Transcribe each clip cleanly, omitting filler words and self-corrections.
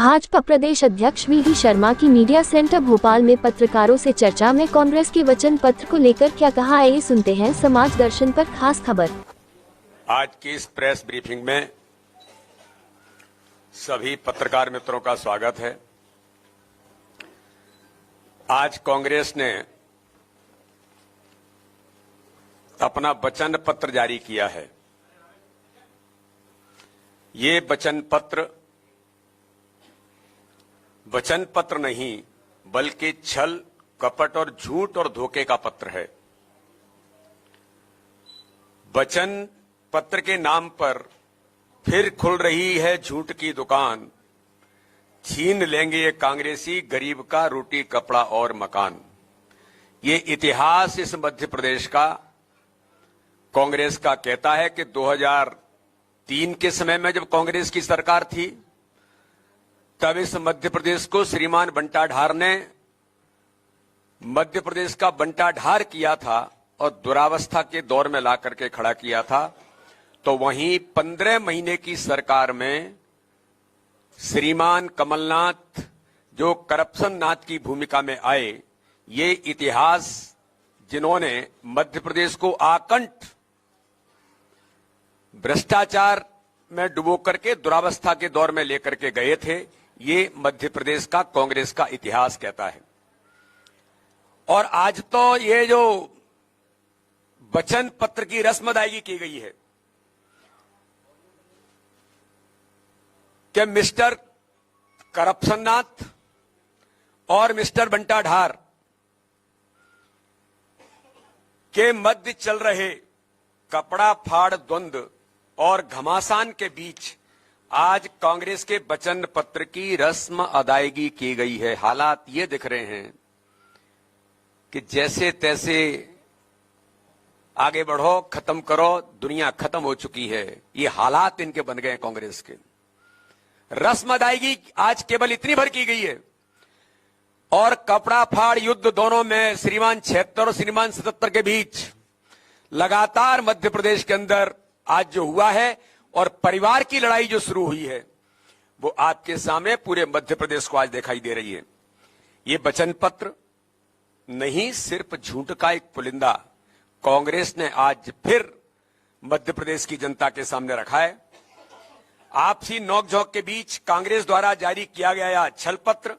भाजपा प्रदेश अध्यक्ष वी शर्मा की media centre Bhopal में पत्रकारों से चर्चा में कांग्रेस के वचन पत्र को लेकर क्या कहा, आइए सुनते हैं समाज दर्शन पर खास खबर। आज की इस प्रेस ब्रीफिंग में सभी पत्रकार मित्रों का स्वागत है। आज कांग्रेस ने अपना वचन पत्र जारी किया है। ये वचन पत्र नहीं बल्कि छल, कपट और झूठ और धोखे का पत्र है। वचन पत्र के नाम पर फिर खुल रही है झूठ की दुकान। छीन लेंगे ये कांग्रेसी गरीब का रोटी, कपड़ा और मकान। ये इतिहास इस मध्य प्रदेश का कांग्रेस का कहता है कि 2003 के समय में जब कांग्रेस की सरकार थी, तब इस मध्य प्रदेश को श्रीमान बंटा ढार ने मध्य प्रदेश का बंटा ढार किया था और दुरावस्था के दौर में ला करके खड़ा किया था। तो वहीं 15 महीने की सरकार में श्रीमान कमलनाथ जो करप्शन नाथ की भूमिका में आए, ये इतिहास जिन्होंने मध्य प्रदेश को आकंठ भ्रष्टाचार में डुबो करके दुरावस्था के दौर में लेकर के गए थे, ये मध्य प्रदेश का कांग्रेस का इतिहास कहता है। और आज तो ये जो वचन पत्र की रस्म अदायगी की गई है कि मिस्टर करप्शननाथ और मिस्टर बंटा ढार के मध्य चल रहे कपड़ा फाड़ द्वंद्व और घमासान के बीच आज कांग्रेस के वचन पत्र की रस्म अदायगी की गई है। हालात ये दिख रहे हैं कि जैसे तैसे आगे बढ़ो, खत्म करो, दुनिया खत्म हो चुकी है। ये हालात इनके बन गए कांग्रेस के। रस्म अदायगी आज केवल इतनी भर की गई है और कपड़ा फाड़ युद्ध दोनों में श्रीमान 76 और श्रीमान 77 के बीच लगातार मध्य प्रदेश के अंदर आज जो हुआ है और परिवार की लड़ाई जो शुरू हुई है, वो आपके सामने पूरे मध्य प्रदेश को आज दिखाई दे रही है। ये वचन पत्र नहीं, सिर्फ झूठ का एक पुलिंदा कांग्रेस ने आज फिर मध्य प्रदेश की जनता के सामने रखा है। आपसी नोकझोंक के बीच कांग्रेस द्वारा जारी किया गया यह छल पत्र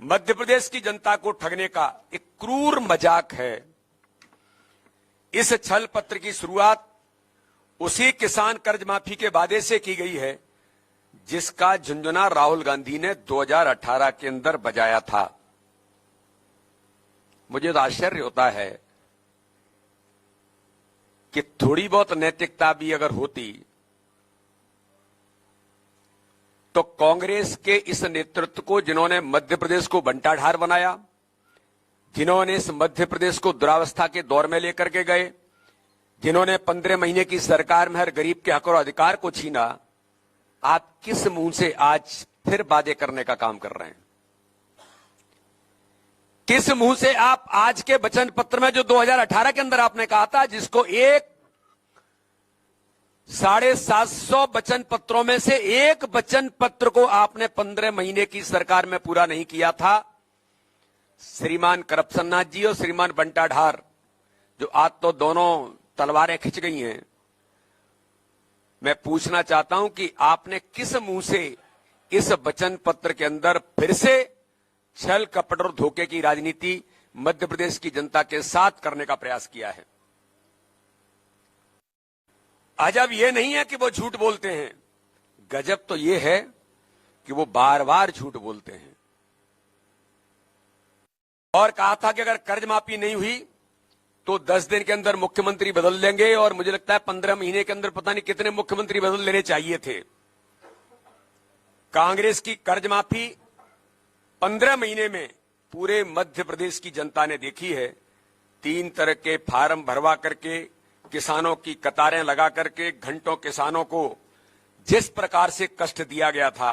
मध्य प्रदेश की जनता को ठगने का एक क्रूर मजाक है। इस छल पत्र की शुरुआत उसी किसान कर्ज माफी के वादे से की गई है जिसका झुंझुना राहुल गांधी ने 2018 के अंदर बजाया था। मुझे तो आश्चर्य होता है कि थोड़ी बहुत नैतिकता भी अगर होती तो कांग्रेस के इस नेतृत्व को, जिन्होंने मध्य प्रदेश को बंटा ढार बनाया, जिन्होंने इस मध्य प्रदेश को दुरावस्था के दौर में लेकर के गए, जिन्होंने 15 महीने की सरकार में हर गरीब के हक और अधिकार को छीना, आप किस मुंह से आज फिर वादे करने का काम कर रहे हैं? किस मुंह से आप आज के वचन पत्र में जो 2018 के अंदर आपने कहा था, जिसको 750 वचन पत्रों में से एक वचन पत्र को आपने 15 महीने की सरकार में पूरा नहीं किया था, श्रीमान करप्शननाथ जी और श्रीमान बंटा ढार, जो आज तो दोनों तलवारें खिंच गई हैं, मैं पूछना चाहता हूं कि आपने किस मुंह से इस वचन पत्र के अंदर फिर से छल, कपट और धोखे की राजनीति मध्य प्रदेश की जनता के साथ करने का प्रयास किया है? अजब यह नहीं है कि वो झूठ बोलते हैं, गजब तो यह है कि वो बार बार झूठ बोलते हैं। और कहा था कि अगर कर्ज माफी नहीं हुई तो 10 दिन के अंदर मुख्यमंत्री बदल देंगे, और मुझे लगता है 15 महीने के अंदर पता नहीं कितने मुख्यमंत्री बदल लेने चाहिए थे। कांग्रेस की कर्ज माफी 15 महीने में पूरे मध्य प्रदेश की जनता ने देखी है। 3 तरह के फार्म भरवा करके, किसानों की कतारें लगा करके, घंटों किसानों को जिस प्रकार से कष्ट दिया गया था,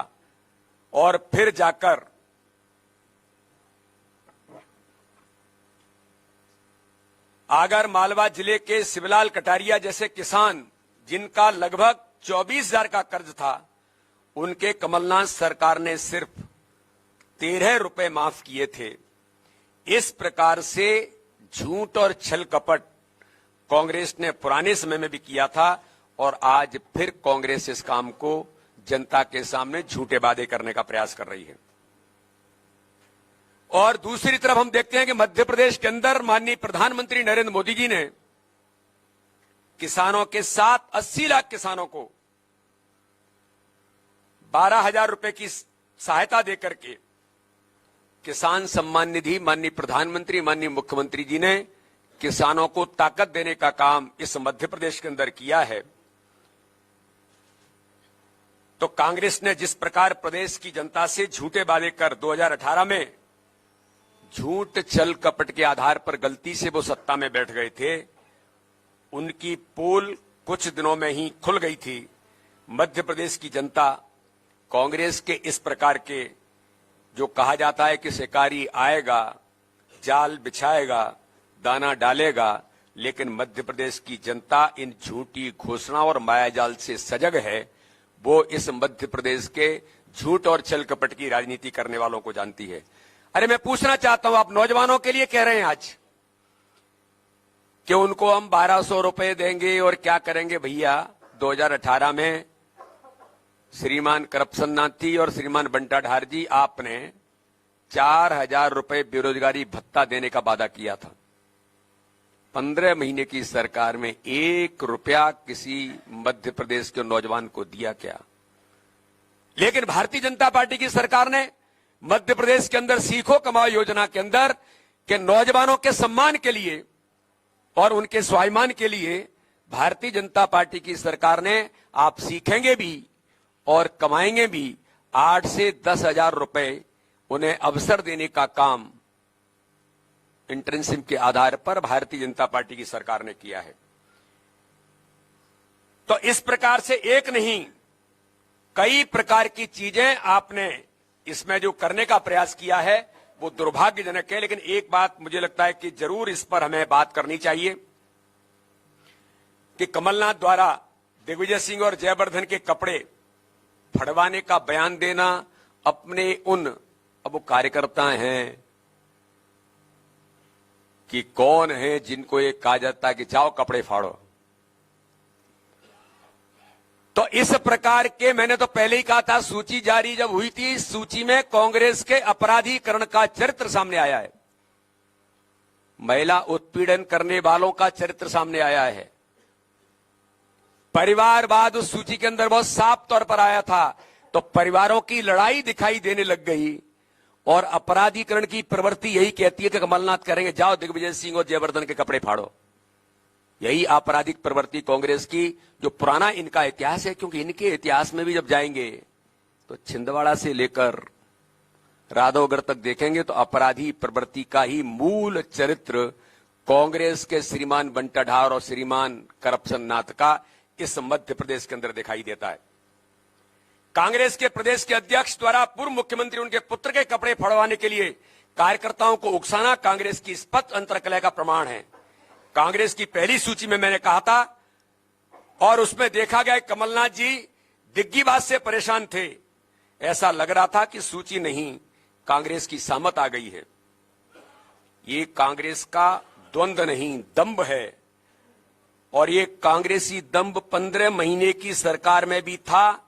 और फिर जाकर आगर मालवा जिले के शिवलाल कटारिया जैसे किसान, जिनका लगभग 24,000 का कर्ज था, उनके कमलनाथ सरकार ने सिर्फ 13 रुपए माफ किए थे। इस प्रकार से झूठ और छल कपट कांग्रेस ने पुराने समय में भी किया था और आज फिर कांग्रेस इस काम को जनता के सामने झूठे वादे करने का प्रयास कर रही है। और दूसरी तरफ हम देखते हैं कि मध्य प्रदेश के अंदर माननीय प्रधानमंत्री नरेंद्र मोदी जी ने किसानों के साथ 80 लाख किसानों को 12,000 रुपए की सहायता देकर के किसान सम्मान निधि माननीय प्रधानमंत्री माननीय मुख्यमंत्री जी ने किसानों को ताकत देने का काम इस मध्य प्रदेश के अंदर किया है। तो कांग्रेस ने जिस प्रकार प्रदेश की जनता से झूठे वादे कर 2018 में झूठ छल कपट के आधार पर गलती से वो सत्ता में बैठ गए थे, उनकी पोल कुछ दिनों में ही खुल गई थी। मध्य प्रदेश की जनता कांग्रेस के इस प्रकार के जो कहा जाता है कि शिकारी आएगा, जाल बिछाएगा, दाना डालेगा, लेकिन मध्य प्रदेश की जनता इन झूठी घोषणा और मायाजाल से सजग है। वो इस मध्य प्रदेश के झूठ और छल कपट की राजनीति करने वालों को जानती है। अरे मैं पूछना चाहता हूं, आप नौजवानों के लिए कह रहे हैं आज कि उनको हम 1200 रुपए देंगे और क्या करेंगे। भैया 2018 में श्रीमान करप्शन नाथी और श्रीमान बंटा ढार जी, आपने 4,000 रुपए बेरोजगारी भत्ता देने का वादा किया था। 15 महीने की सरकार में 1 रुपया किसी मध्य प्रदेश के नौजवान को दिया क्या? लेकिन भारतीय जनता पार्टी की सरकार ने मध्य प्रदेश के अंदर सीखो कमाओ योजना के अंदर के नौजवानों के सम्मान के लिए और उनके स्वाभिमान के लिए भारतीय जनता पार्टी की सरकार ने आप सीखेंगे भी और कमाएंगे भी 8 से 10,000 रुपए उन्हें अवसर देने का काम इंटर्नशिप के आधार पर भारतीय जनता पार्टी की सरकार ने किया है। तो इस प्रकार से एक नहीं कई प्रकार की चीजें आपने इसमें जो करने का प्रयास किया है वो दुर्भाग्यजनक है। लेकिन एक बात मुझे लगता है कि जरूर इस पर हमें बात करनी चाहिए कि कमलनाथ द्वारा दिग्विजय सिंह और जयवर्धन के कपड़े फड़वाने का बयान देना अपने उन अब वो कार्यकर्ता हैं कि कौन है जिनको ये कहा जाता है कि जाओ कपड़े फाड़ो। तो इस प्रकार के मैंने तो पहले ही कहा था, सूची जारी जब हुई थी, इस सूची में कांग्रेस के अपराधीकरण का चरित्र सामने आया है, महिला उत्पीड़न करने वालों का चरित्र सामने आया है, परिवारवाद उस सूची के अंदर बहुत साफ तौर पर आया था। तो परिवारों की लड़ाई दिखाई देने लग गई और अपराधीकरण की प्रवृत्ति यही कहती है कि कमलनाथ करेंगे जाओ दिग्विजय सिंह और जयवर्धन के कपड़े फाड़ो। यही आपराधिक प्रवृत्ति कांग्रेस की जो पुराना इनका इतिहास है, क्योंकि इनके इतिहास में भी जब जाएंगे तो छिंदवाड़ा से लेकर राधवगढ़ तक देखेंगे तो अपराधी प्रवृत्ति का ही मूल चरित्र कांग्रेस के श्रीमान बंटा ढार और श्रीमान करप्शन नाथ का इस मध्य प्रदेश के अंदर दिखाई देता है। कांग्रेस के प्रदेश के अध्यक्ष द्वारा पूर्व मुख्यमंत्री उनके पुत्र के कपड़े फड़वाने के लिए कार्यकर्ताओं को उकसाना कांग्रेस की स्पष्ट अंतर्कलह का प्रमाण है। कांग्रेस की पहली सूची में मैंने कहा था और उसमें देखा गया कमलनाथ जी दिग्गीबाज से परेशान थे। ऐसा लग रहा था कि सूची नहीं, कांग्रेस की सामत आ गई है। ये कांग्रेस का द्वंद्व नहीं, दंभ है। और ये कांग्रेसी दंभ 15 महीने की सरकार में भी था,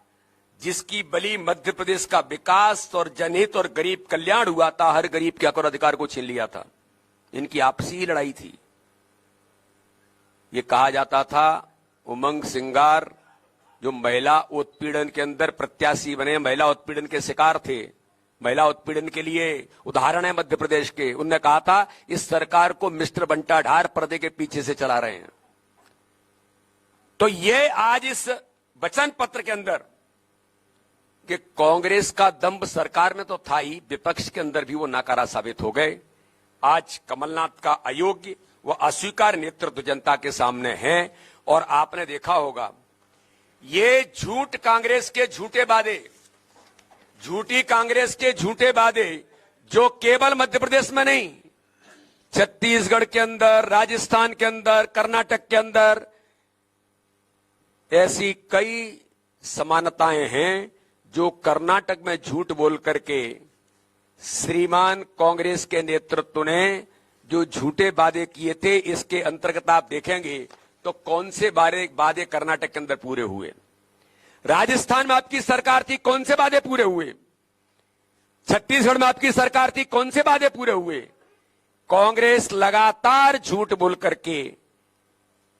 जिसकी बलि मध्य प्रदेश का विकास और जनहित और गरीब कल्याण हुआ था। हर गरीब के हक और अधिकार को छीन लिया था। इनकी आपसी लड़ाई थी। ये कहा जाता था उमंग सिंगार जो महिला उत्पीड़न के अंदर प्रत्याशी बने, महिला उत्पीड़न के शिकार थे, महिला उत्पीड़न के लिए उदाहरण है मध्य प्रदेश के। उनने कहा था इस सरकार को मिस्टर बंटा ढार पर्दे के पीछे से चला रहे हैं। तो ये आज इस वचन पत्र के अंदर कि कांग्रेस का दंभ सरकार में तो था ही, विपक्ष के अंदर भी वो नाकारा साबित हो गए। आज कमलनाथ का अयोग्य व अस्वीकार नेतृत्व जनता के सामने है। और आपने देखा होगा ये झूठ कांग्रेस के झूठे वादे, झूठी कांग्रेस के झूठे वादे जो केवल मध्य प्रदेश में नहीं, छत्तीसगढ़ के अंदर, राजस्थान के अंदर, कर्नाटक के अंदर ऐसी कई समानताएं हैं जो कर्नाटक में झूठ बोल करके श्रीमान कांग्रेस के नेतृत्व ने जो झूठे वादे किए थे, इसके अंतर्गत आप देखेंगे तो कौन से वादे कर्नाटक के अंदर पूरे हुए। राजस्थान में आपकी सरकार थी, कौन से वादे पूरे हुए। छत्तीसगढ़ में आपकी सरकार थी, कौन से वादे पूरे हुए। कांग्रेस लगातार झूठ बोल करके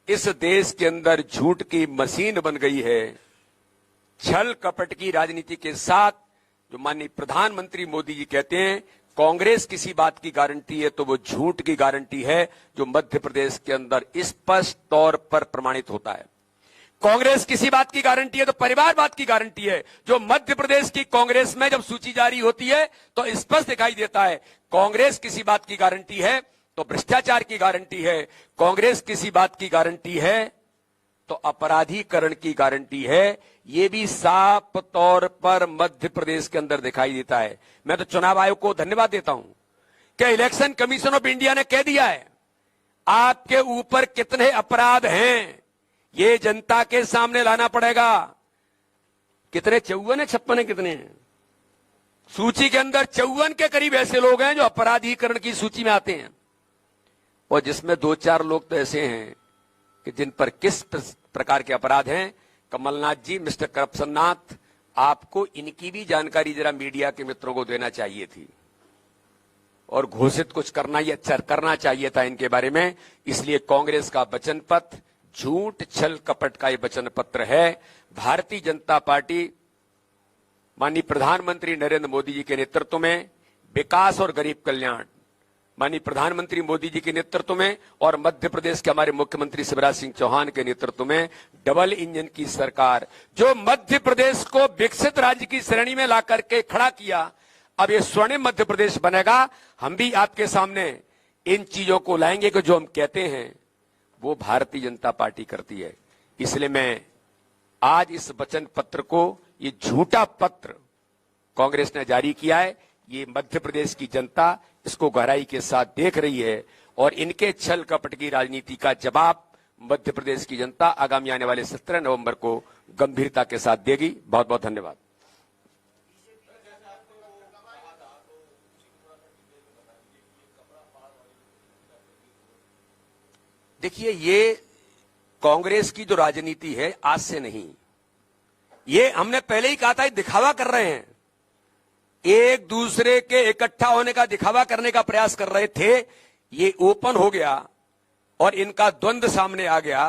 इस देश के अंदर झूठ की मशीन बन गई है। छल कपट की राजनीति के साथ जो माननीय प्रधानमंत्री मोदी जी कहते हैं कांग्रेस किसी बात की गारंटी है, तो वो झूठ की गारंटी है, जो मध्य प्रदेश के अंदर स्पष्ट तौर पर प्रमाणित होता है। कांग्रेस किसी बात की गारंटी है तो परिवारवाद की गारंटी है, जो मध्य प्रदेश की कांग्रेस में जब सूची जारी होती है तो स्पष्ट दिखाई देता है। कांग्रेस किसी बात की गारंटी है तो भ्रष्टाचार की गारंटी है, कांग्रेस किसी बात की गारंटी है तो अपराधीकरण की गारंटी है। ये भी साफ तौर पर मध्य प्रदेश के अंदर दिखाई देता है। मैं तो चुनाव आयोग को धन्यवाद देता हूं कि इलेक्शन कमीशन ऑफ इंडिया ने कह दिया है आपके ऊपर कितने अपराध हैं ये जनता के सामने लाना पड़ेगा। कितने 54 है 56 है, कितने हैं सूची के अंदर? 54 के करीब ऐसे लोग हैं जो अपराधीकरण की सूची में आते हैं, और जिसमें 2-4 लोग तो ऐसे हैं कि जिन पर किस प्रकार के अपराध हैं। कमलनाथ जी, मिस्टर करप्शन नाथ, आपको इनकी भी जानकारी जरा मीडिया के मित्रों को देना चाहिए थी और घोषित कुछ करना चाहिए था इनके बारे में। इसलिए कांग्रेस का वचन पत्र झूठ छल कपट का ये वचन पत्र है। भारतीय जनता पार्टी माननीय प्रधानमंत्री नरेंद्र मोदी जी के नेतृत्व में विकास और गरीब कल्याण, माननीय प्रधानमंत्री मोदी जी के नेतृत्व में और मध्य प्रदेश के हमारे मुख्यमंत्री शिवराज सिंह चौहान के नेतृत्व में डबल इंजन की सरकार, जो मध्य प्रदेश को विकसित राज्य की श्रेणी में ला करके खड़ा किया, अब ये स्वर्णिम मध्य प्रदेश बनेगा। हम भी आपके सामने इन चीजों को लाएंगे कि जो हम कहते हैं वो भारतीय जनता पार्टी करती है। इसलिए मैं आज इस वचन पत्र को, ये झूठा पत्र कांग्रेस ने जारी किया है, ये मध्य प्रदेश की जनता इसको गहराई के साथ देख रही है और इनके छल कपट की राजनीति का जवाब मध्य प्रदेश की जनता आगामी आने वाले 17 नवंबर को गंभीरता के साथ देगी। बहुत बहुत धन्यवाद। देखिए, ये कांग्रेस की जो राजनीति है आज से नहीं, ये हमने पहले ही कहा था, दिखावा कर रहे हैं, एक दूसरे के इकट्ठा होने का दिखावा करने का प्रयास कर रहे थे। ये ओपन हो गया और इनका द्वंद्व सामने आ गया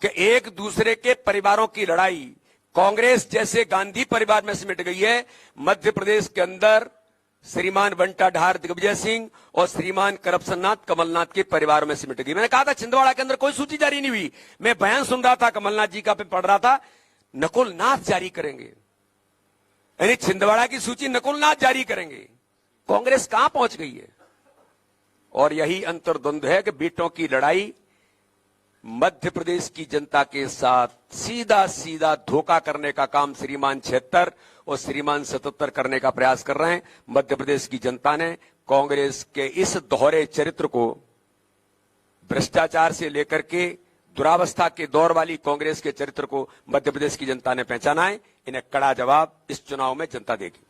कि एक दूसरे के परिवारों की लड़ाई कांग्रेस जैसे गांधी परिवार में सिमट गई है। मध्य प्रदेश के अंदर श्रीमान बंटाढार दिग्विजय सिंह और श्रीमान करप्शन नाथ कमलनाथ के परिवारों में सिमट गई। मैंने कहा था छिंदवाड़ा के अंदर कोई सूची जारी नहीं हुई। मैं बयान सुन रहा था कमलनाथ जी का, पे पढ़ रहा था, नकुल नाथ जारी करेंगे, यानी छिंदवाड़ा की सूची नकुल नाथ जारी करेंगे। कांग्रेस कहां पहुंच गई है? और यही अंतर्द्वंद्व है कि बेटों की लड़ाई मध्य प्रदेश की जनता के साथ सीधा सीधा धोखा करने का काम श्रीमान 76 और श्रीमान 77 करने का प्रयास कर रहे हैं। मध्य प्रदेश की जनता ने कांग्रेस के इस दोहरे चरित्र को, भ्रष्टाचार से लेकर के दुरावस्था के दौर वाली कांग्रेस के चरित्र को मध्य प्रदेश की जनता ने पहचाना है। इन्हें कड़ा जवाब इस चुनाव में जनता देगी।